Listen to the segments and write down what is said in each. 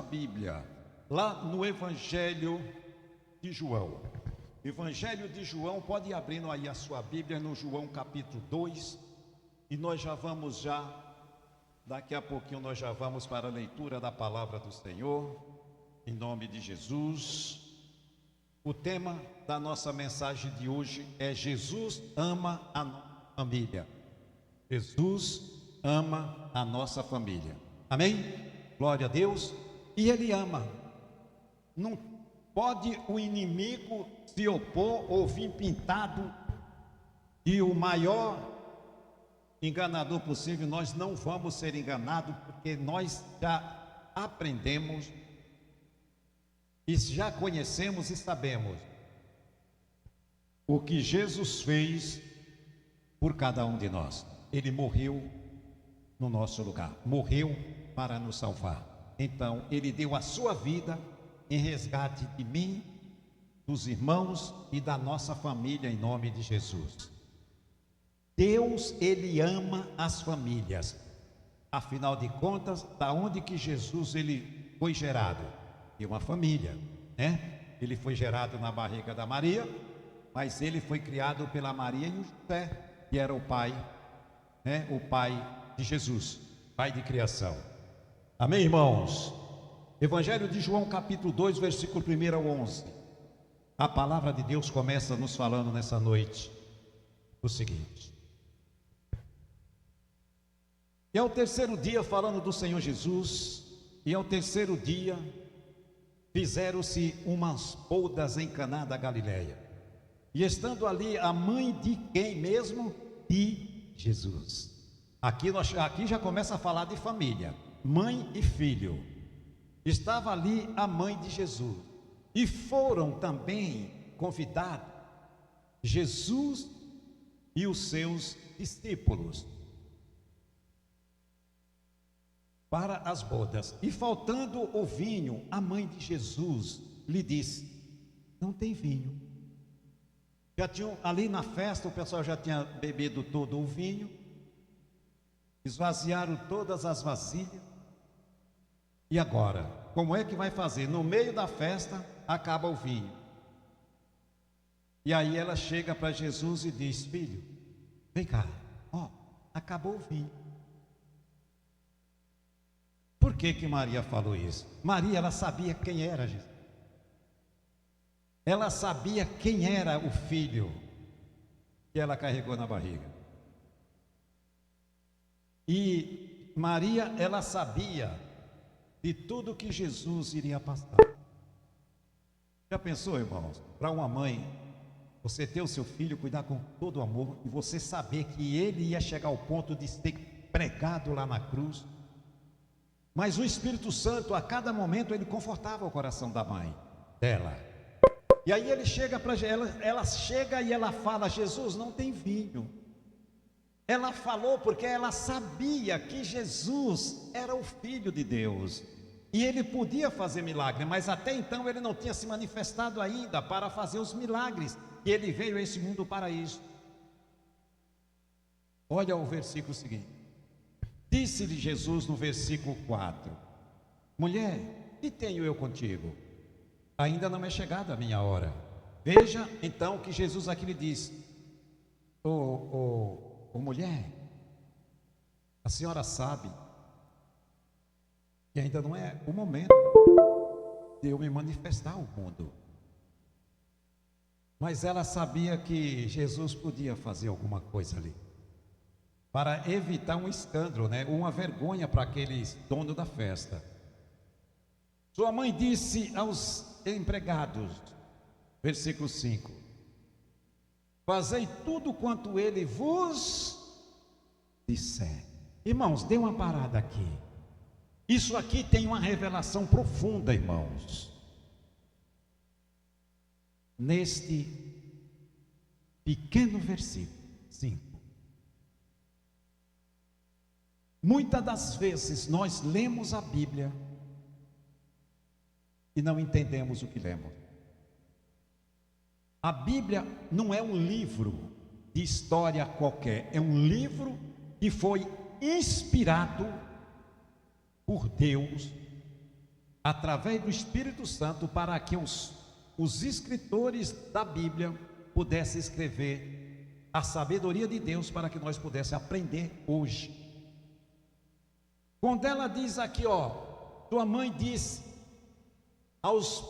sua Bíblia, lá no Evangelho de João. Evangelho de João, pode ir abrindo aí a sua Bíblia no João capítulo 2, e nós já vamos daqui a pouquinho nós já vamos para a leitura da palavra do Senhor, em nome de Jesus. O tema da nossa mensagem de hoje é: Jesus ama a nossa família. Jesus ama a nossa família. Amém? Glória a Deus. E Ele ama. Não pode o inimigo se opor ou vir pintado e o maior enganador possível. Nós não vamos ser enganados, porque nós já aprendemos e já conhecemos e sabemos o que Jesus fez por cada um de nós. Ele morreu no nosso lugar, morreu para nos salvar. Então, Ele deu a sua vida em resgate de mim, dos irmãos e da nossa família, em nome de Jesus. Deus, Ele ama as famílias. Afinal de contas, da onde que Jesus ele foi gerado? De uma família, né? Ele foi gerado na barriga da Maria, mas ele foi criado pela Maria e o José, que era o pai, né? O pai de Jesus, pai de criação. Amém, irmãos? Evangelho de João capítulo 2, versículo 1 ao 11. A palavra de Deus começa nos falando nessa noite o seguinte: e ao terceiro dia, falando do Senhor Jesus, e ao terceiro dia fizeram-se umas bodas em Caná da Galileia, e estando ali a mãe de quem mesmo? De Jesus. Aqui já começa a falar de família, mãe e filho. Estava ali a mãe de Jesus, e foram também convidados Jesus e os seus discípulos para as bodas. E faltando o vinho, a mãe de Jesus lhe disse: não tem vinho. Já tinham ali na festa, o pessoal já tinha bebido todo o vinho, esvaziaram todas as vasilhas. E agora, como é que vai fazer? No meio da festa, acaba o vinho. E aí ela chega para Jesus e diz: filho, vem cá, acabou o vinho. Por que Maria falou isso? Maria, ela sabia quem era Jesus. Ela sabia quem era o filho que ela carregou na barriga. E Maria, ela sabia de tudo que Jesus iria passar. Já pensou, irmãos? Para uma mãe, você ter o seu filho, cuidar com todo o amor, e você saber que ele ia chegar ao ponto de ser pregado lá na cruz. Mas o Espírito Santo, a cada momento, ele confortava o coração da mãe dela. E aí ele chega para ela chega e ela fala: Jesus, não tem vinho. Ela falou porque ela sabia que Jesus era o Filho de Deus e ele podia fazer milagre, mas até então ele não tinha se manifestado ainda para fazer os milagres, e ele veio a esse mundo para isso. Olha o versículo seguinte. Disse-lhe Jesus no versículo 4: mulher, que tenho eu contigo? Ainda não é chegada a minha hora. Veja então que Jesus aqui lhe disse: mulher, a senhora sabe que ainda não é o momento de eu me manifestar ao mundo. Mas ela sabia que Jesus podia fazer alguma coisa ali, para evitar um escândalo, né? Uma vergonha para aqueles donos da festa. Sua mãe disse aos empregados, versículo 5: fazei tudo quanto ele vos disser. Irmãos, dê uma parada aqui. Isso aqui tem uma revelação profunda, irmãos. Neste pequeno versículo 5. Muitas das vezes nós lemos a Bíblia e não entendemos o que lemos. A Bíblia não é um livro de história qualquer, é um livro que foi inspirado por Deus através do Espírito Santo, para que os escritores da Bíblia pudessem escrever a sabedoria de Deus para que nós pudéssemos aprender hoje. Quando ela diz aqui, ó, tua mãe disse aos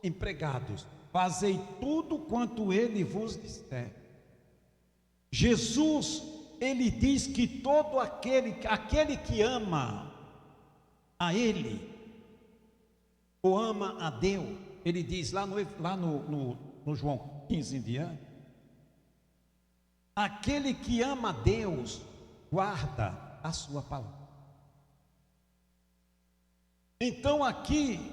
empregados: fazei tudo quanto ele vos disser. Jesus, ele diz que todo aquele que ama a ele, ou ama a Deus, ele diz lá no João 15 em diante, aquele que ama a Deus, guarda a sua palavra. Então aqui,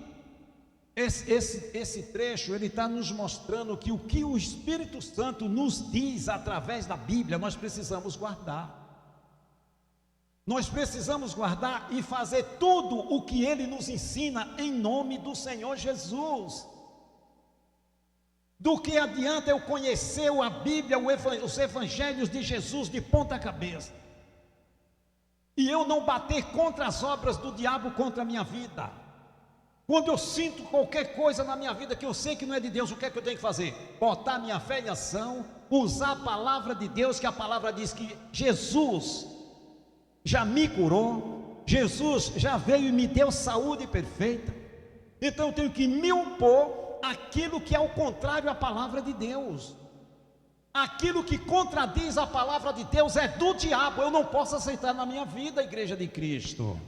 esse trecho, ele está nos mostrando que o que o Espírito Santo nos diz através da Bíblia, nós precisamos guardar. Nós precisamos guardar e fazer tudo o que ele nos ensina em nome do Senhor Jesus. Do que adianta eu conhecer a Bíblia, os evangelhos de Jesus de ponta cabeça, e eu não bater contra as obras do diabo contra a minha vida? Quando eu sinto qualquer coisa na minha vida que eu sei que não é de Deus, o que é que eu tenho que fazer? Botar minha fé em ação, usar a palavra de Deus, que a palavra diz que Jesus já me curou, Jesus já veio e me deu saúde perfeita. Então eu tenho que me opor àquilo que é o contrário à palavra de Deus. Aquilo que contradiz a palavra de Deus é do diabo. Eu não posso aceitar na minha vida, Igreja de Cristo.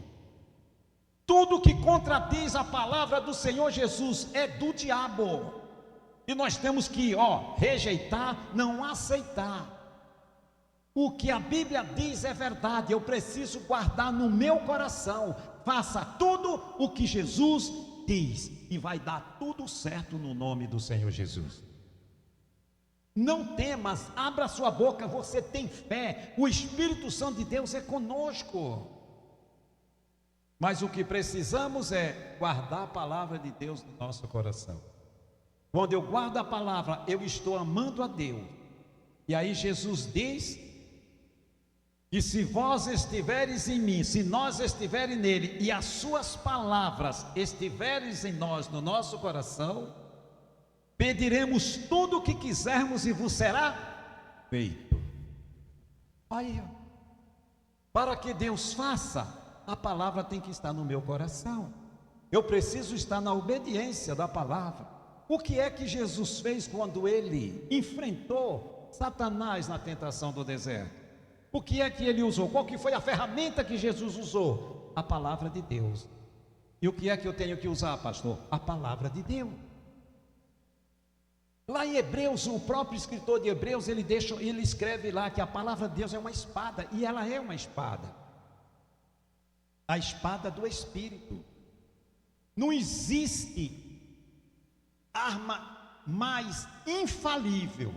Tudo que contradiz a palavra do Senhor Jesus é do diabo. E nós temos que, rejeitar, não aceitar. O que a Bíblia diz é verdade. Eu preciso guardar no meu coração. Faça tudo o que Jesus diz, e vai dar tudo certo no nome do Senhor Jesus. Não temas, abra sua boca, você tem fé, o Espírito Santo de Deus é conosco. Mas o que precisamos é guardar a palavra de Deus no nosso coração. Quando eu guardo a palavra, eu estou amando a Deus. E aí Jesus diz: e se vós estiveres em mim, se nós estiverem nele, e as suas palavras estiverem em nós, no nosso coração, pediremos tudo o que quisermos e vos será feito. Aí, para que Deus faça, a palavra tem que estar no meu coração. Eu preciso estar na obediência da palavra. O que é que Jesus fez quando ele enfrentou Satanás na tentação do deserto? O que é que ele usou? Qual que foi a ferramenta que Jesus usou? A palavra de Deus. E o que é que eu tenho que usar, pastor? A palavra de Deus. Lá em Hebreus, o próprio escritor de Hebreus, ele escreve lá que a palavra de Deus é uma espada, e ela é uma espada. A espada do Espírito. Não existe arma mais infalível.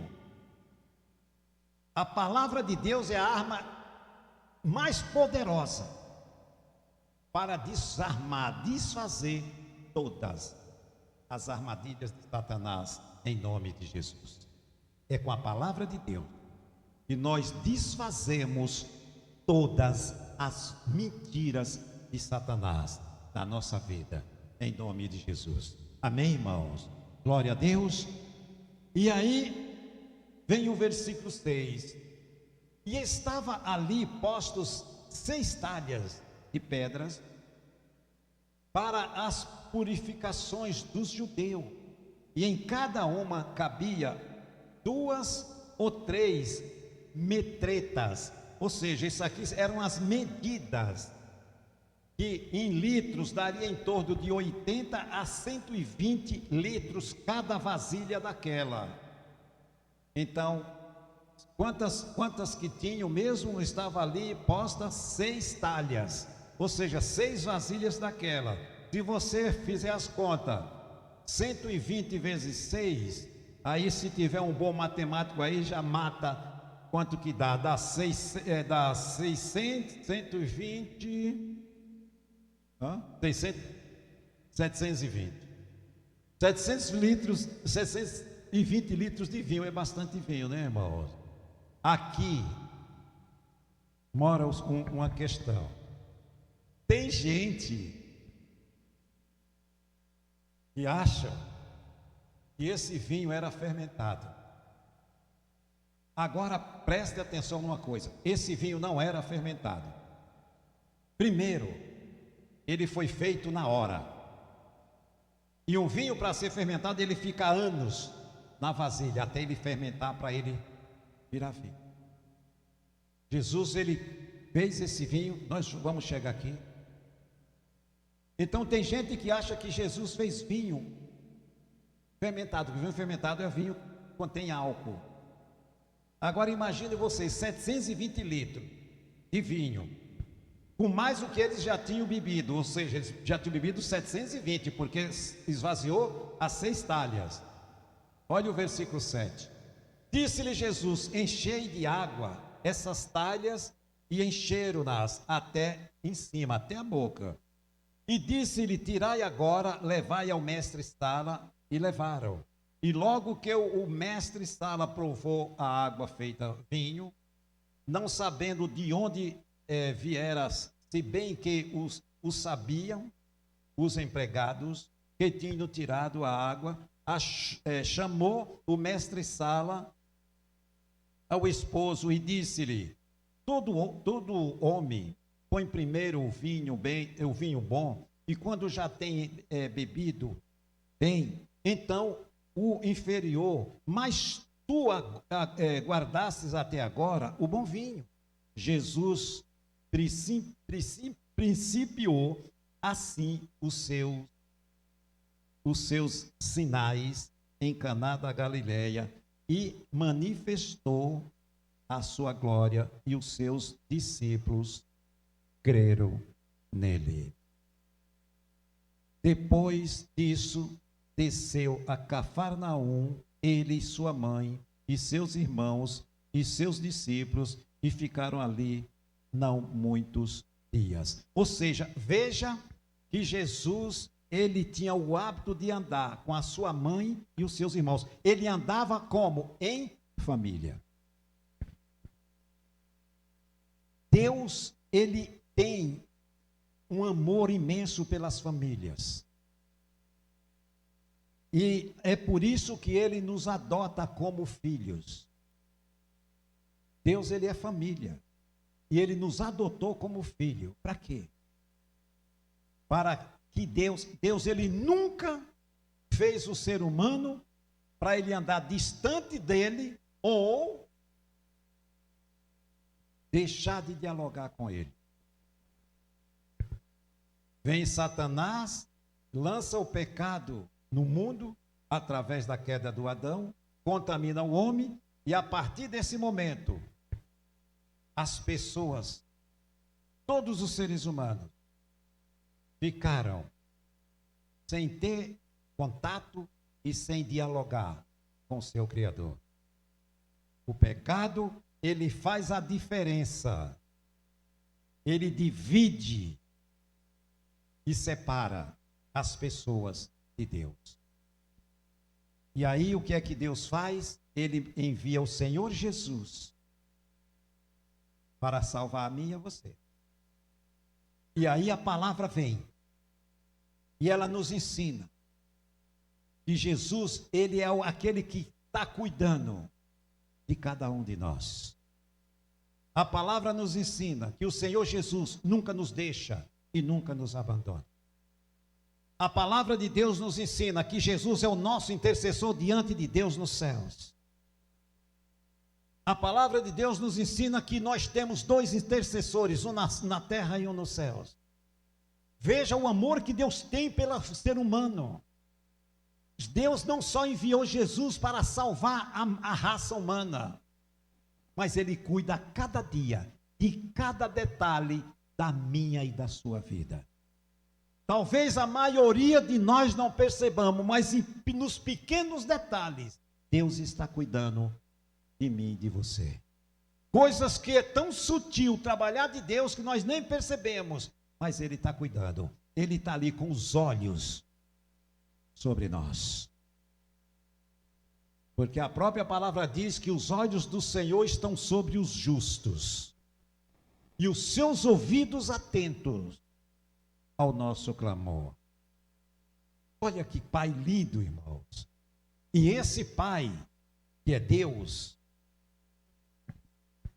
A palavra de Deus é a arma mais poderosa para desarmar, desfazer todas as armadilhas de Satanás, em nome de Jesus. É com a palavra de Deus que nós desfazemos todas as mentiras de Satanás na nossa vida, em nome de Jesus. Amém, irmãos? Glória a Deus. E aí vem o versículo 6: e estava ali postos 6 talhas de pedras para as purificações dos judeus, e em cada uma cabia 2 ou 3 metretas. Ou seja, isso aqui eram as medidas, que em litros daria em torno de 80 a 120 litros cada vasilha daquela. Então, quantas que tinham mesmo? Estava ali posta 6 talhas, ou seja, 6 vasilhas daquela. Se você fizer as contas, 120 vezes 6, aí se tiver um bom matemático aí, já mata. Quanto que dá? Dá 600, 120, 600, 720. 700 litros, 720 litros de vinho, é bastante vinho, né, irmãos? Aqui mora uma questão. Tem gente que acham que esse vinho era fermentado. Agora preste atenção numa coisa: esse vinho não era fermentado. Primeiro, ele foi feito na hora. E um vinho, para ser fermentado, ele fica anos na vasilha até ele fermentar, para ele virar vinho. Jesus, ele fez esse vinho. Nós vamos chegar aqui. Então tem gente que acha que Jesus fez vinho fermentado. Vinho fermentado é vinho que contém álcool. Agora imagine vocês, 720 litros de vinho, com mais do que eles já tinham bebido. Ou seja, eles já tinham bebido 720, porque esvaziou as 6 talhas. Olha o versículo 7. Disse-lhe Jesus: enchei de água essas talhas, e encheram-nas até em cima, até a boca. E disse-lhe: tirai agora, levai ao mestre-sala. E levaram. E logo que o mestre-sala provou a água feita vinho, não sabendo de onde viera, se bem que os sabiam, os empregados que tinham tirado a água, chamou o mestre-sala ao esposo e disse-lhe: todo homem põe primeiro o vinho bom, e quando já tem bebido bem, então o inferior, mas tu guardastes até agora o bom vinho. Jesus principiou assim os seus sinais em Caná da Galileia e manifestou a sua glória, e os seus discípulos creram nele. Depois disso, desceu a Cafarnaum, ele e sua mãe, e seus irmãos, e seus discípulos, e ficaram ali não muitos dias. Ou seja, veja que Jesus, ele tinha o hábito de andar com a sua mãe e os seus irmãos. Ele andava como? Em família. Deus, ele tem um amor imenso pelas famílias. E é por isso que ele nos adota como filhos. Deus, ele é família. E ele nos adotou como filho. Para quê? Para que Deus, ele nunca fez o ser humano para ele andar distante dele ou deixar de dialogar com ele. Vem Satanás, lança o pecado no mundo, através da queda do Adão, contamina o homem, e a partir desse momento, as pessoas, todos os seres humanos, ficaram sem ter contato e sem dialogar com seu Criador. O pecado, ele faz a diferença, ele divide e separa as pessoas de Deus. E aí o que é que Deus faz? Ele envia o Senhor Jesus para salvar a mim e a você. E aí a palavra vem e ela nos ensina que Jesus, ele é aquele que está cuidando de cada um de nós. A palavra nos ensina que o Senhor Jesus nunca nos deixa e nunca nos abandona. A palavra de Deus nos ensina que Jesus é o nosso intercessor diante de Deus nos céus. A palavra de Deus nos ensina que nós temos 2 intercessores, um na terra e um nos céus. Veja o amor que Deus tem pelo ser humano. Deus não só enviou Jesus para salvar a raça humana, mas Ele cuida cada dia, de cada detalhe da minha e da sua vida. Talvez a maioria de nós não percebamos, mas nos pequenos detalhes, Deus está cuidando de mim e de você. Coisas que é tão sutil, trabalhar de Deus, que nós nem percebemos, mas Ele está cuidando. Ele está ali com os olhos sobre nós. Porque a própria palavra diz que os olhos do Senhor estão sobre os justos, e os seus ouvidos atentos ao nosso clamor. Olha que pai lindo, irmãos. E esse pai, que é Deus,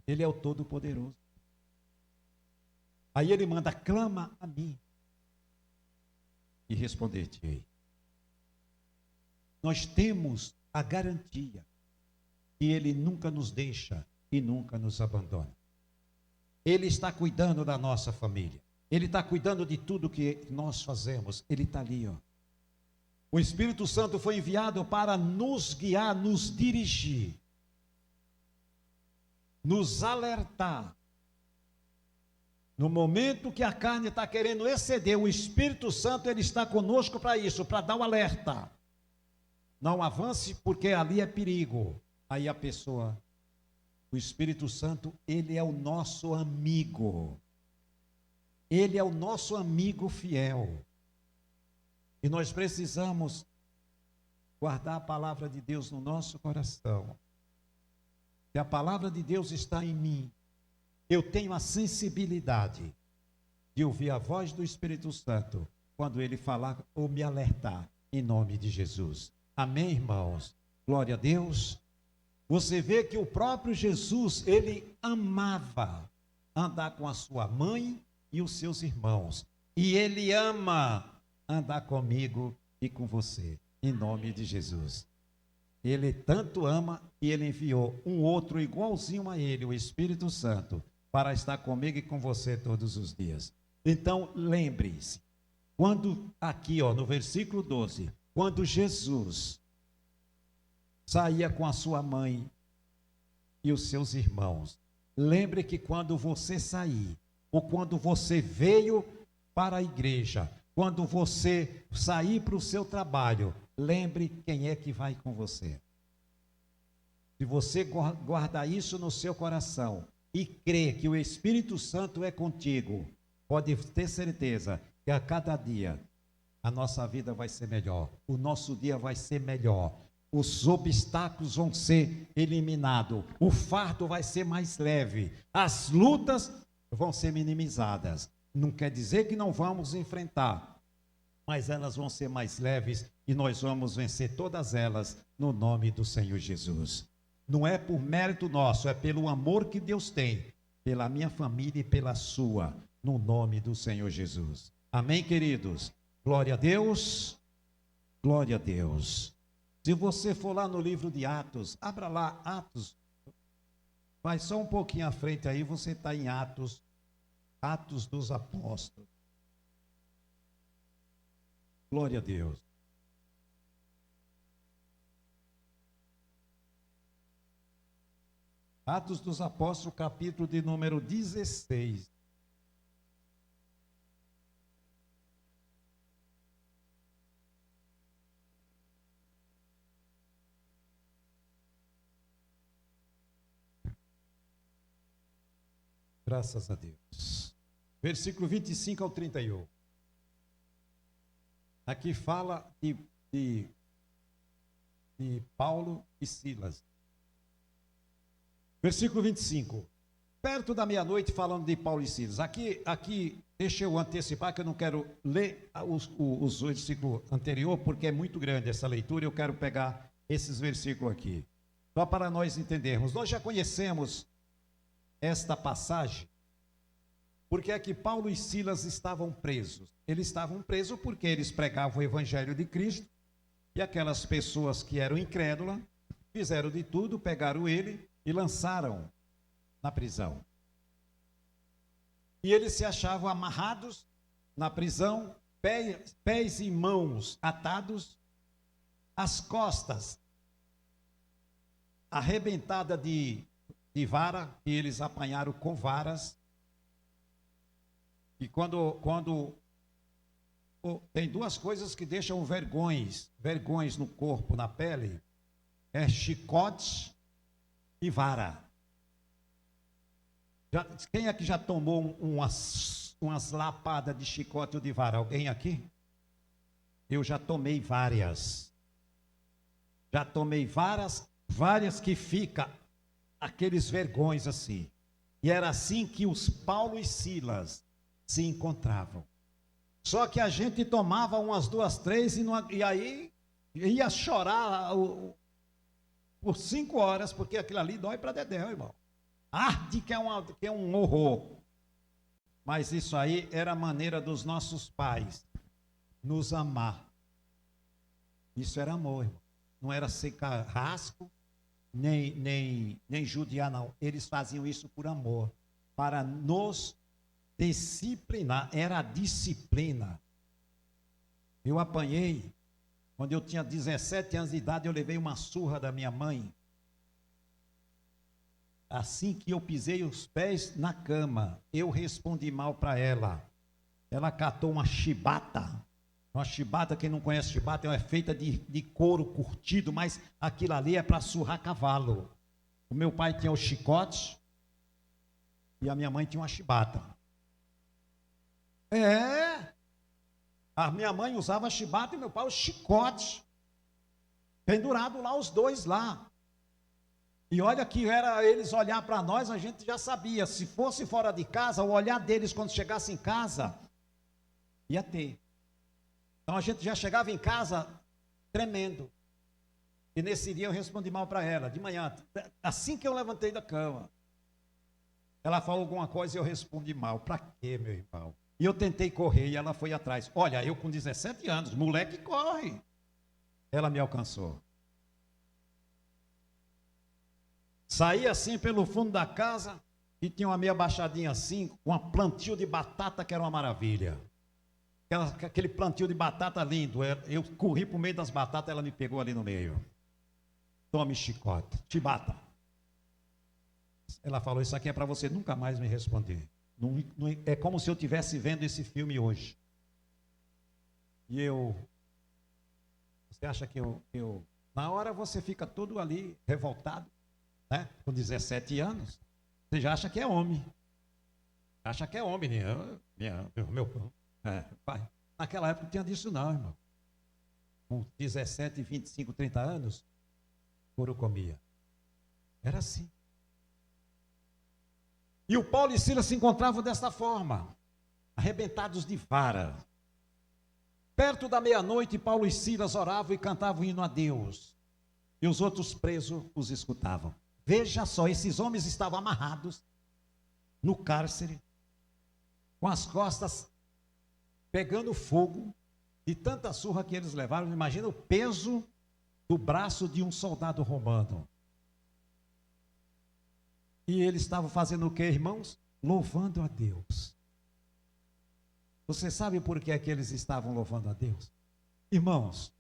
ele é o Todo-Poderoso. Aí ele manda: clama a mim e responder-te-ei. Nós temos a garantia que ele nunca nos deixa e nunca nos abandona. Ele está cuidando da nossa família. Ele está cuidando de tudo que nós fazemos. Ele está ali, ó. O Espírito Santo foi enviado para nos guiar, nos dirigir, nos alertar. No momento que a carne está querendo exceder, o Espírito Santo, ele está conosco para isso, para dar o alerta. Não avance, porque ali é perigo. Aí a pessoa, o Espírito Santo, ele é o nosso amigo. Ele é o nosso amigo fiel. E nós precisamos guardar a palavra de Deus no nosso coração. Se a palavra de Deus está em mim, eu tenho a sensibilidade de ouvir a voz do Espírito Santo quando ele falar ou me alertar, em nome de Jesus. Amém, irmãos? Glória a Deus. Você vê que o próprio Jesus, ele amava andar com a sua mãe e os seus irmãos. E ele ama andar comigo e com você, em nome de Jesus. Ele tanto ama que ele enviou um outro igualzinho a ele, o Espírito Santo, para estar comigo e com você todos os dias. Então, lembre-se, quando aqui, ó, no versículo 12, quando Jesus saía com a sua mãe e os seus irmãos, lembre que quando você sair, ou quando você veio para a igreja, quando você sair para o seu trabalho, lembre quem é que vai com você. Se você guardar isso no seu coração e crer que o Espírito Santo é contigo, pode ter certeza que a cada dia a nossa vida vai ser melhor, o nosso dia vai ser melhor, os obstáculos vão ser eliminados, o fardo vai ser mais leve, as lutas vão ser minimizadas. Não quer dizer que não vamos enfrentar, mas elas vão ser mais leves e nós vamos vencer todas elas no nome do Senhor Jesus. Não é por mérito nosso, é pelo amor que Deus tem, pela minha família e pela sua, no nome do Senhor Jesus. Amém, queridos? Glória a Deus, glória a Deus. Se você for lá no livro de Atos, abra lá Atos, vai só um pouquinho à frente aí, você está em Atos, Atos dos Apóstolos. Glória a Deus. Atos dos Apóstolos, capítulo de número 16. Graças a Deus. Versículo 25 ao 31. Aqui fala de Paulo e Silas. Versículo 25. Perto da meia-noite, falando de Paulo e Silas. Aqui deixa eu antecipar, que eu não quero ler os versículos anteriores, porque é muito grande essa leitura, eu quero pegar esses versículos aqui. Só para nós entendermos. Nós já conhecemos esta passagem, porque é que Paulo e Silas estavam presos. Eles estavam presos porque eles pregavam o evangelho de Cristo, e aquelas pessoas que eram incrédulas fizeram de tudo, pegaram ele e lançaram na prisão. E eles se achavam amarrados na prisão, pés e mãos atados, as costas arrebentadas de vara, e eles apanharam com varas. E quando tem duas coisas que deixam vergões no corpo, na pele, é chicote e vara. Quem aqui já tomou umas lapadas de chicote ou de vara? Alguém aqui? Eu já tomei várias. Já tomei várias que fica aqueles vergões assim. E era assim que os Paulo e Silas se encontravam. Só que a gente tomava umas 2, 3 e aí ia chorar por 5 horas, porque aquilo ali dói para dedéu, irmão. Arde que é um horror. Mas isso aí era a maneira dos nossos pais nos amar. Isso era amor, irmão. Não era ser carrasco, nem judiar, não. Eles faziam isso por amor, para nos disciplinar. Era a disciplina. Eu apanhei, quando eu tinha 17 anos de idade, eu levei uma surra da minha mãe. Assim que eu pisei os pés na cama, eu respondi mal para ela. Ela catou uma chibata. Uma chibata, quem não conhece chibata, é feita de couro curtido, mas aquilo ali é para surrar cavalo. O meu pai tinha o chicote e a minha mãe tinha uma chibata. A minha mãe usava a chibata e meu pai o chicote. Pendurado lá, os dois lá. E olha que era eles olhar para nós, a gente já sabia. Se fosse fora de casa, o olhar deles quando chegasse em casa, ia ter. Então a gente já chegava em casa tremendo. E nesse dia eu respondi mal para ela, de manhã, assim que eu levantei da cama. Ela falou alguma coisa e eu respondi mal. Para quê, meu irmão? E eu tentei correr e ela foi atrás. Olha, eu com 17 anos, moleque corre. Ela me alcançou. Saí assim pelo fundo da casa e tinha uma meia baixadinha assim, com um plantio de batata que era uma maravilha. Aquele plantio de batata lindo. Eu corri para o meio das batatas, ela me pegou ali no meio. Tome chicote, chibata. Ela falou, isso aqui é para você nunca mais me responder. É como se eu estivesse vendo esse filme hoje. E você acha que eu... Na hora você fica todo ali revoltado, né? Com 17 anos. Você já acha que é homem. Acha que é homem, né? Pai. Naquela época não tinha disso não, irmão. Com 17, 25, 30 anos, couro comia. Era assim. E o Paulo e Silas se encontravam desta forma, arrebentados de vara. Perto da meia-noite, Paulo e Silas oravam e cantavam hino a Deus. E os outros presos os escutavam. Veja só, esses homens estavam amarrados no cárcere, com as costas pegando fogo, de tanta surra que eles levaram. Imagina o peso do braço de um soldado romano. E eles estavam fazendo o que, irmãos? Louvando a Deus. Você sabe por que é que eles estavam louvando a Deus? Irmãos,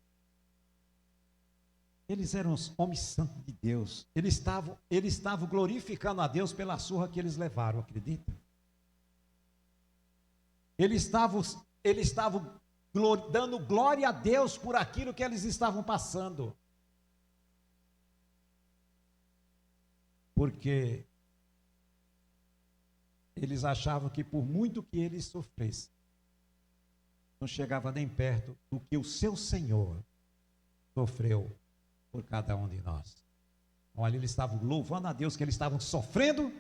eles eram os homens santos de Deus. Eles estavam glorificando a Deus pela surra que eles levaram, acredita? Eles estavam dando glória a Deus por aquilo que eles estavam passando. Porque eles achavam que por muito que eles sofressem, não chegava nem perto do que o seu Senhor sofreu por cada um de nós. Olha, eles estavam louvando a Deus que eles estavam sofrendo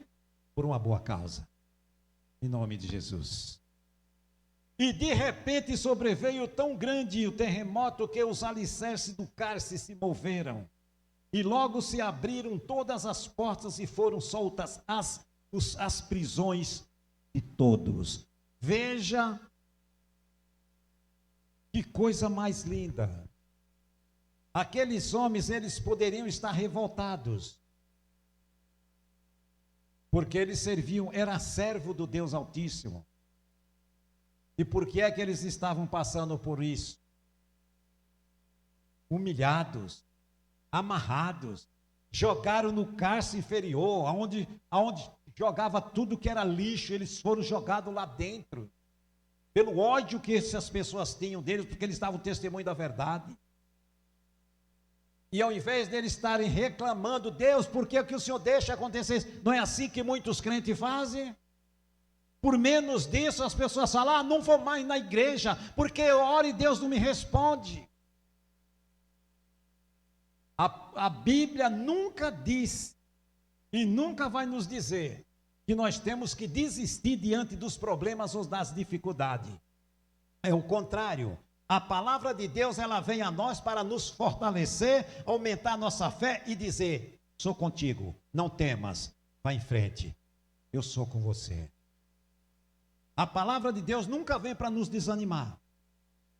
por uma boa causa. Em nome de Jesus. E de repente sobreveio tão grande o terremoto que os alicerces do cárcere se moveram. E logo se abriram todas as portas e foram soltas as prisões de todos. Veja que coisa mais linda. Aqueles homens, eles poderiam estar revoltados, porque eles serviam, era servo do Deus Altíssimo. E por que é que eles estavam passando por isso? Humilhados, amarrados, jogaram no cárcere inferior, aonde jogava tudo que era lixo, eles foram jogados lá dentro, pelo ódio que essas pessoas tinham deles, porque eles estavam testemunho da verdade. E ao invés deles estarem reclamando, Deus, por que o Senhor deixa acontecer isso? Não é assim que muitos crentes fazem? Por menos disso as pessoas falam, não vou mais na igreja, porque eu oro e Deus não me responde. A Bíblia nunca diz e nunca vai nos dizer que nós temos que desistir diante dos problemas ou das dificuldades. é o contrário. A palavra de Deus, ela vem a nós para nos fortalecer, aumentar a nossa fé e dizer: sou contigo, não temas, vá em frente, eu sou com você. A palavra de Deus nunca vem para nos desanimar,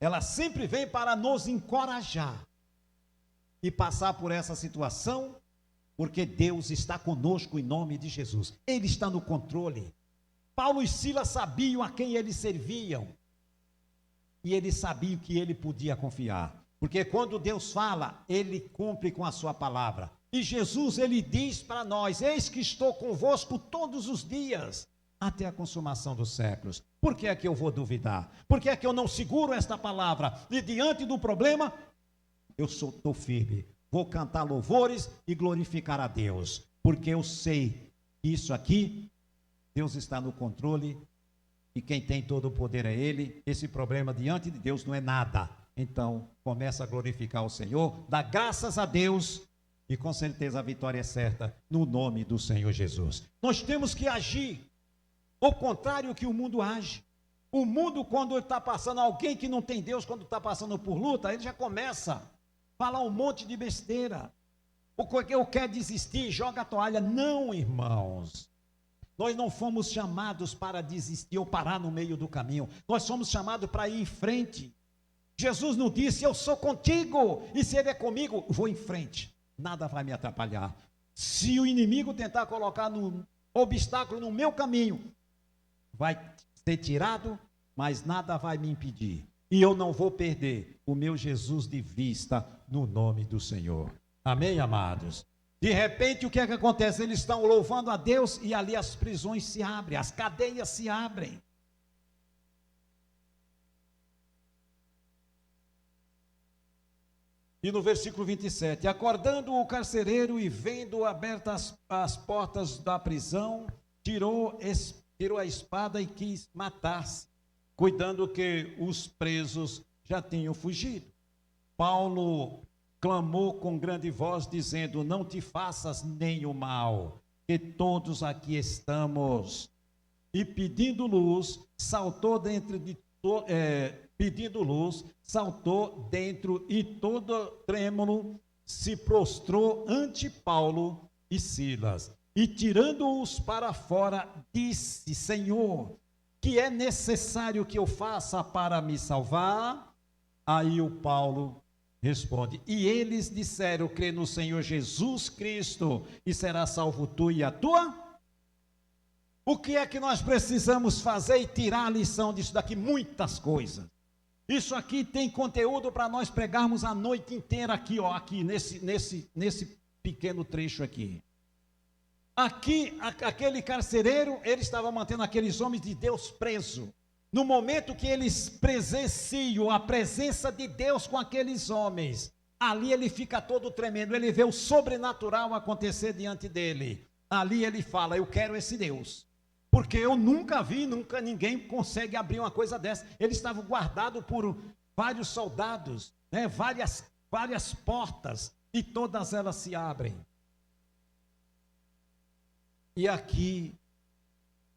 ela sempre vem para nos encorajar e passar por essa situação, porque Deus está conosco em nome de Jesus. Ele está no controle. Paulo e Silas sabiam a quem eles serviam. E eles sabiam que ele podia confiar. Porque quando Deus fala, ele cumpre com a sua palavra. E Jesus, ele diz para nós: eis que estou convosco todos os dias, até a consumação dos séculos. Por que é que eu vou duvidar? Por que é que eu não seguro esta palavra? E diante do problema, eu estou firme. Vou cantar louvores e glorificar a Deus. Porque eu sei que isso aqui, Deus está no controle. E quem tem todo o poder é Ele. Esse problema diante de Deus não é nada. Então, começa a glorificar o Senhor, dá graças a Deus, e com certeza a vitória é certa, no nome do Senhor Jesus. Nós temos que agir ao contrário que o mundo age. O mundo, quando está passando, alguém que não tem Deus, quando está passando por luta, ele já começa a falar um monte de besteira. Ou quer desistir, joga a toalha. Não, irmãos. Nós não fomos chamados para desistir ou parar no meio do caminho. Nós somos chamados para ir em frente. Jesus nos disse: eu sou contigo, e se Ele é comigo, vou em frente. Nada vai me atrapalhar. Se o inimigo tentar colocar um obstáculo no meu caminho, vai ser tirado, mas nada vai me impedir. E eu não vou perder o meu Jesus de vista, no nome do Senhor. Amém, amados? De repente, o que é que acontece? Eles estão louvando a Deus e ali as prisões se abrem, as cadeias se abrem. E no versículo 27, acordando o carcereiro e vendo abertas as portas da prisão, tirou a espada e quis matar-se, cuidando que os presos já tinham fugido. Paulo clamou com grande voz, dizendo: não te faças nenhum mal, que todos aqui estamos. E pedindo luz, saltou dentro e todo trêmulo se prostrou ante Paulo e Silas. E tirando-os para fora, disse: Senhor, que é necessário que eu faça para me salvar? Aí o Paulo responde: e eles disseram: crê no Senhor Jesus Cristo e será salvo tu e a tua. O que é que nós precisamos fazer e tirar a lição disso daqui? Muitas coisas. Isso aqui tem conteúdo para nós pregarmos a noite inteira aqui, ó, aqui nesse pequeno trecho aqui. Aqui, aquele carcereiro, ele estava mantendo aqueles homens de Deus presos. No momento que eles presenciam a presença de Deus com aqueles homens, ali ele fica todo tremendo, ele vê o sobrenatural acontecer diante dele. Ali ele fala: eu quero esse Deus, porque eu nunca vi, nunca ninguém consegue abrir uma coisa dessa. Ele estava guardado por vários soldados, né? várias portas, e todas elas se abrem. E aqui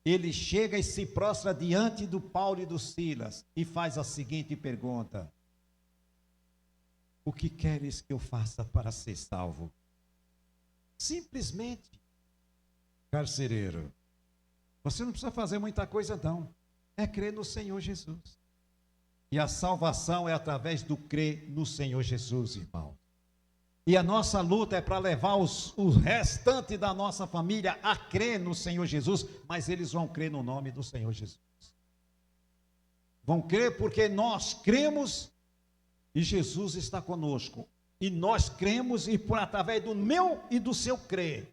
ele chega e se prostra diante do Paulo e do Silas e faz a seguinte pergunta: o que queres que eu faça para ser salvo? Simplesmente, carcereiro, você não precisa fazer muita coisa não, é crer no Senhor Jesus. E a salvação é através do crer no Senhor Jesus, irmão. E a nossa luta é para levar o restante da nossa família a crer no Senhor Jesus, mas eles vão crer no nome do Senhor Jesus. Vão crer porque nós cremos e Jesus está conosco. E nós cremos, e por através do meu e do seu crer,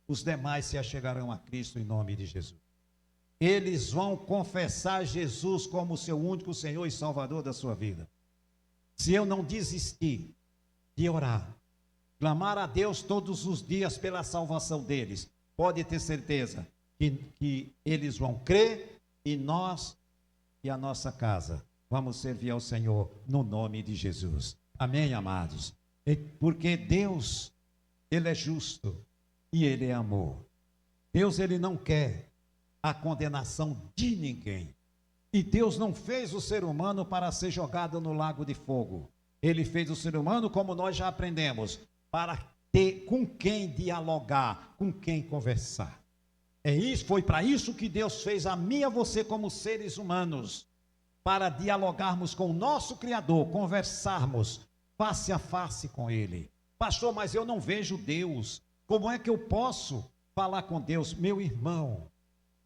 os demais se achegarão a Cristo em nome de Jesus. Eles vão confessar Jesus como seu único Senhor e Salvador da sua vida. Se eu não desistir de orar, clamar a Deus todos os dias pela salvação deles, pode ter certeza que eles vão crer, e nós e a nossa casa vamos servir ao Senhor no nome de Jesus. Amém, amados? Porque Deus, Ele é justo e Ele é amor. Deus, Ele não quer a condenação de ninguém. E Deus não fez o ser humano para ser jogado no lago de fogo. Ele fez o ser humano, como nós já aprendemos, para ter com quem dialogar, com quem conversar. Foi para isso que Deus fez a mim e a você como seres humanos, para dialogarmos com o nosso Criador, conversarmos face a face com Ele. Pastor, mas eu não vejo Deus. Como é que eu posso falar com Deus? Meu irmão,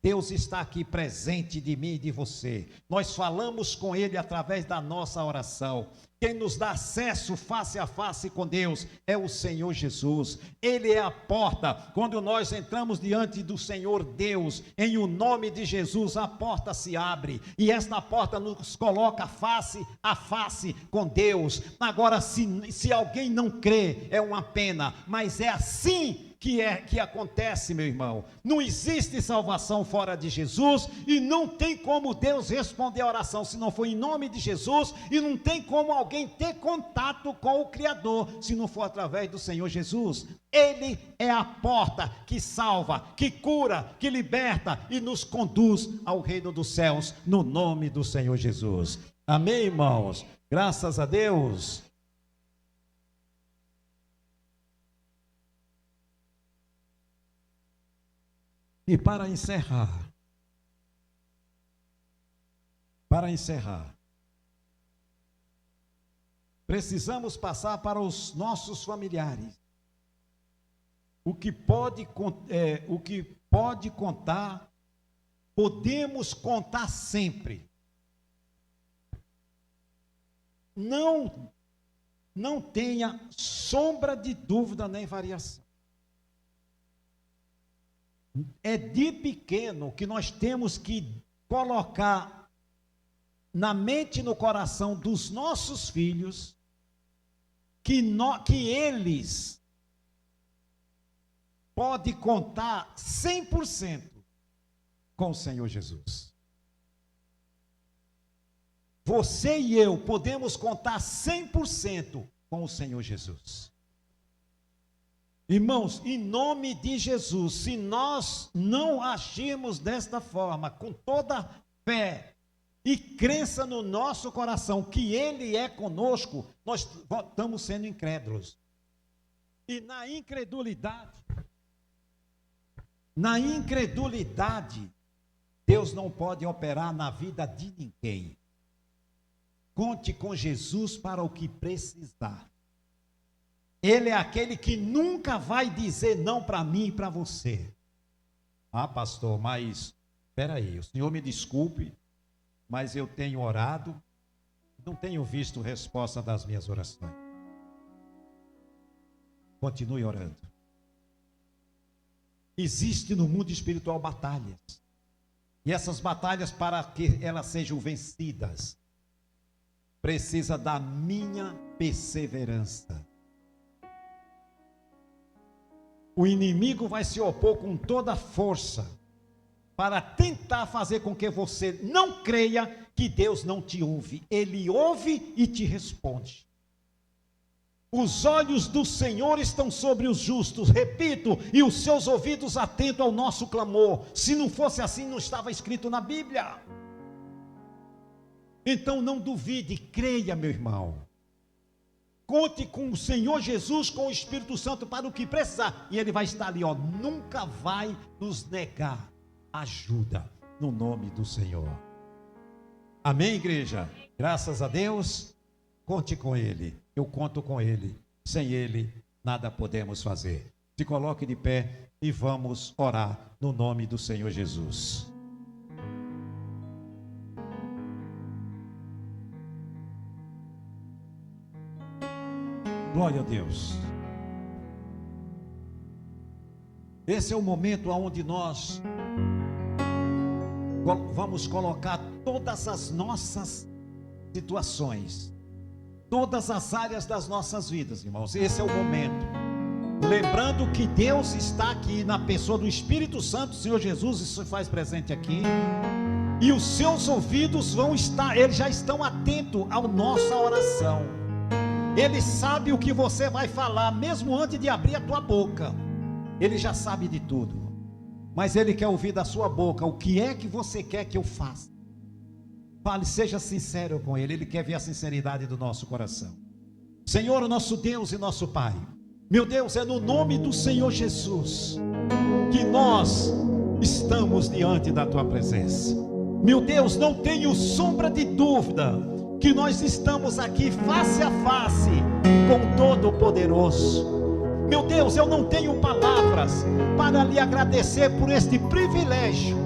Deus está aqui presente de mim e de você. Nós falamos com Ele através da nossa oração. Quem nos dá acesso face a face com Deus é o Senhor Jesus. Ele é a porta. Quando nós entramos diante do Senhor Deus, em o nome de Jesus, a porta se abre. E esta porta nos coloca face a face com Deus. Agora, se alguém não crê, é uma pena. Mas é assim que acontece, meu irmão. Não existe salvação fora de Jesus e não tem como Deus responder a oração se não for em nome de Jesus, e não tem como alguém ter contato com o Criador se não for através do Senhor Jesus. Ele é a porta que salva, que cura, que liberta e nos conduz ao reino dos céus, no nome do Senhor Jesus. Amém, irmãos? Graças a Deus. E para encerrar, precisamos passar para os nossos familiares o que pode contar, podemos contar sempre. Não tenha sombra de dúvida nem variação. É de pequeno que nós temos que colocar na mente e no coração dos nossos filhos que eles podem contar 100% com o Senhor Jesus. Você e eu podemos contar 100% com o Senhor Jesus. Irmãos, em nome de Jesus, se nós não agirmos desta forma, com toda fé e crença no nosso coração que Ele é conosco, nós estamos sendo incrédulos. E na incredulidade, Deus não pode operar na vida de ninguém. Conte com Jesus para o que precisar. Ele é aquele que nunca vai dizer não para mim e para você. Ah, pastor, mas espera aí, o senhor me desculpe, mas eu tenho orado, não tenho visto resposta das minhas orações. Continue orando. Existe no mundo espiritual batalhas. E essas batalhas, para que elas sejam vencidas, precisa da minha perseverança. O inimigo vai se opor com toda a força para tentar fazer com que você não creia que Deus não te ouve. Ele ouve e te responde. Os olhos do Senhor estão sobre os justos, repito, e os seus ouvidos atentos ao nosso clamor. Se não fosse assim, não estava escrito na Bíblia. Então não duvide, creia, meu irmão. Conte com o Senhor Jesus, com o Espírito Santo para o que precisar. E Ele vai estar ali, nunca vai nos negar ajuda, no nome do Senhor. Amém, igreja? Graças a Deus, conte com Ele. Eu conto com Ele. Sem Ele, nada podemos fazer. Se coloque de pé e vamos orar no nome do Senhor Jesus. Glória a Deus. Esse é o momento onde nós vamos colocar todas as nossas situações, todas as áreas das nossas vidas, irmãos. Esse é o momento. Lembrando que Deus está aqui na pessoa do Espírito Santo, o Senhor Jesus, isso se faz presente aqui. E os seus ouvidos eles já estão atentos à nossa oração. Ele sabe o que você vai falar, mesmo antes de abrir a tua boca. Ele já sabe de tudo. Mas Ele quer ouvir da sua boca, o que é que você quer que eu faça? Fale, seja sincero com Ele. Ele quer ver a sinceridade do nosso coração. Senhor, o nosso Deus e nosso Pai, meu Deus, é no nome do Senhor Jesus que nós estamos diante da Tua presença. Meu Deus, não tenho sombra de dúvida que nós estamos aqui face a face com o Todo-Poderoso. Meu Deus, eu não tenho palavras para lhe agradecer por este privilégio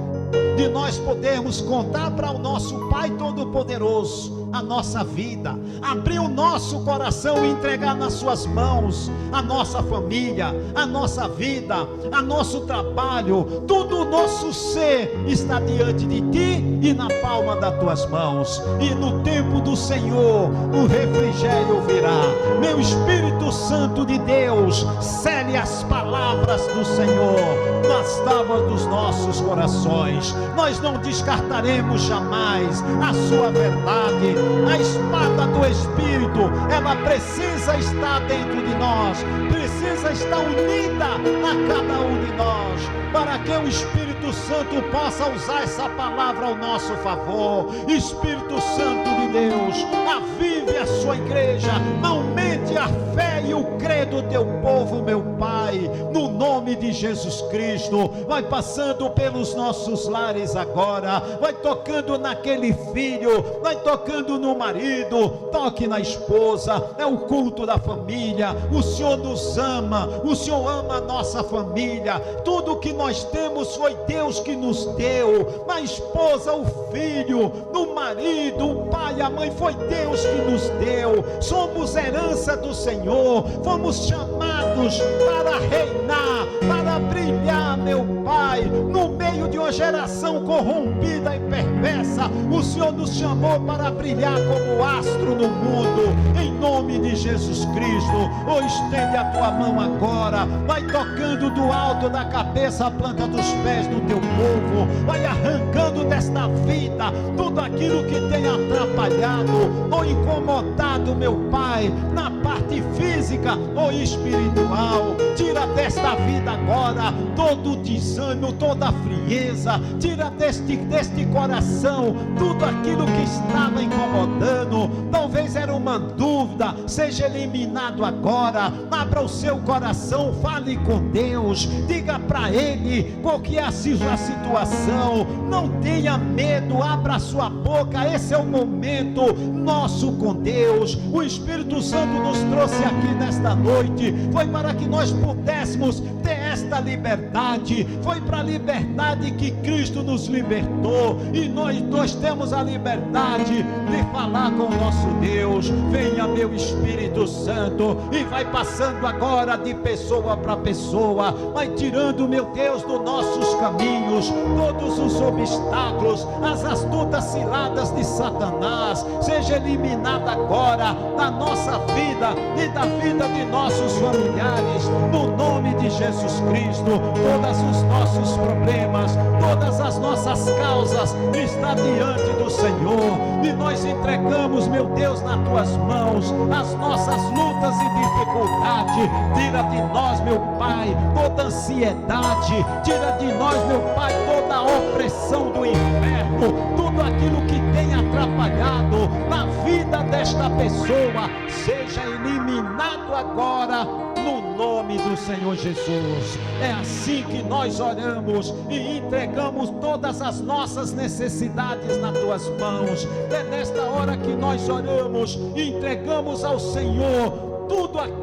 de nós podermos contar para o nosso Pai Todo-Poderoso a nossa vida, abrir o nosso coração e entregar nas suas mãos a nossa família, a nossa vida, a nosso trabalho. Tudo o nosso ser está diante de Ti e na palma das Tuas mãos, e no tempo do Senhor o refrigério virá. Meu Espírito Santo de Deus, cele as palavras do Senhor nas tábuas dos nossos corações. Nós não descartaremos jamais a sua verdade. A espada do Espírito, ela precisa estar dentro de nós, precisa estar unida a cada um de nós, para que o Espírito Santo possa usar essa palavra ao nosso favor. Espírito Santo de Deus, avive a sua igreja, aumente a fé e o credo do teu povo, meu Pai, no nome de Jesus Cristo. Vai passando pelos nossos lares agora, vai tocando naquele filho, vai tocando no marido, toque na esposa. É o culto da família. O Senhor nos ama, o Senhor ama a nossa família. Tudo que nós temos foi Deus que nos deu. Na esposa, o filho, no marido, o pai, a mãe, foi Deus que nos deu. Somos herança do Senhor, fomos chamados para reinar, para brilhar, meu Pai, no meio de uma geração corrompida e perversa. O Senhor nos chamou para brilhar como astro no mundo, em nome de Jesus Cristo. Oh, estende a tua mão agora, vai tocando do alto da cabeça à planta dos pés do teu povo, vai arrancando desta vida tudo aquilo que tem atrapalhado ou incomodado, meu Pai, na parte física ou espiritual. Tira desta vida agora todo o desânimo, toda a frieza, tira deste coração tudo aquilo que estava incomodando. Talvez era uma dúvida, seja eliminado agora. Abra o seu coração, fale com Deus, diga para Ele qual que é a situação. Não tenha medo, abra a sua boca. Esse é o momento nosso com Deus. O Espírito Santo nos trouxe aqui nesta noite, foi para que nós pudéssemos ter esta liberdade. Foi para a liberdade que Cristo nos libertou, e nós temos a liberdade de falar com o nosso Deus. Venha, meu Espírito Santo, e vai passando agora de pessoa para pessoa, vai tirando, meu Deus, dos nossos caminhos todos os obstáculos, as astutas ciladas de Satanás. Seja eliminada agora da nossa vida e da vida de nossos familiares, no nome de Jesus Cristo. Todos os nossos problemas, todas as nossas causas está diante do Senhor, e nós entregamos, meu Deus, nas tuas mãos as nossas lutas e dificuldades. Tira de nós, meu Pai, toda ansiedade, tira de nós, meu Pai, toda a opressão do inferno, tudo aquilo que tem atrapalhado na vida desta pessoa, seja eliminado agora no nome do Senhor Jesus. É assim que nós oramos e entregamos todas as nossas necessidades nas tuas mãos. É nesta hora que nós oramos e entregamos ao Senhor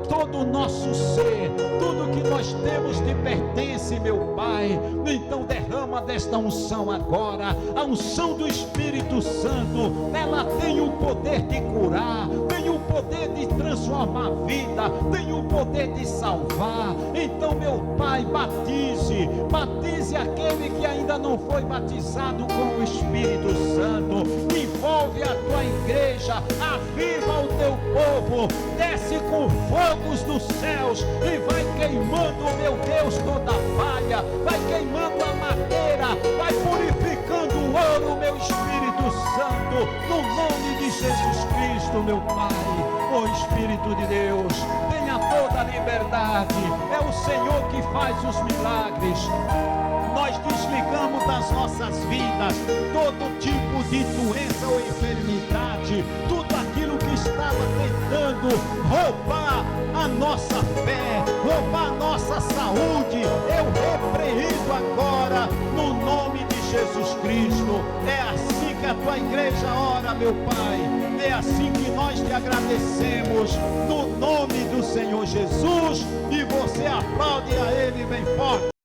todo o nosso ser, tudo que nós temos te pertence, meu Pai. Então derrama desta unção agora, a unção do Espírito Santo. Ela tem o poder de curar, tem o poder de transformar a vida, tem o poder de salvar. Então, meu Pai, batize aquele que ainda não foi batizado com o Espírito Santo. Envolve a tua igreja, aviva o teu povo, desce com fogos dos céus e vai queimando, meu Deus, toda a palha, vai queimando a madeira, vai purificando o ouro, meu Espírito Santo, no nome de Jesus Cristo, meu Pai. Ó Espírito de Deus, tenha toda a liberdade. É o Senhor que faz os milagres. Nós desligamos das nossas vidas todo tipo de doença ou enfermidade, tudo aquilo que estava tentando roubar a nossa fé, roubar a nossa saúde. Eu repreendo agora no nome de Jesus Cristo. É assim que a tua igreja ora, meu Pai. É assim que nós te agradecemos no nome do Senhor Jesus. E você aplaude a Ele bem forte.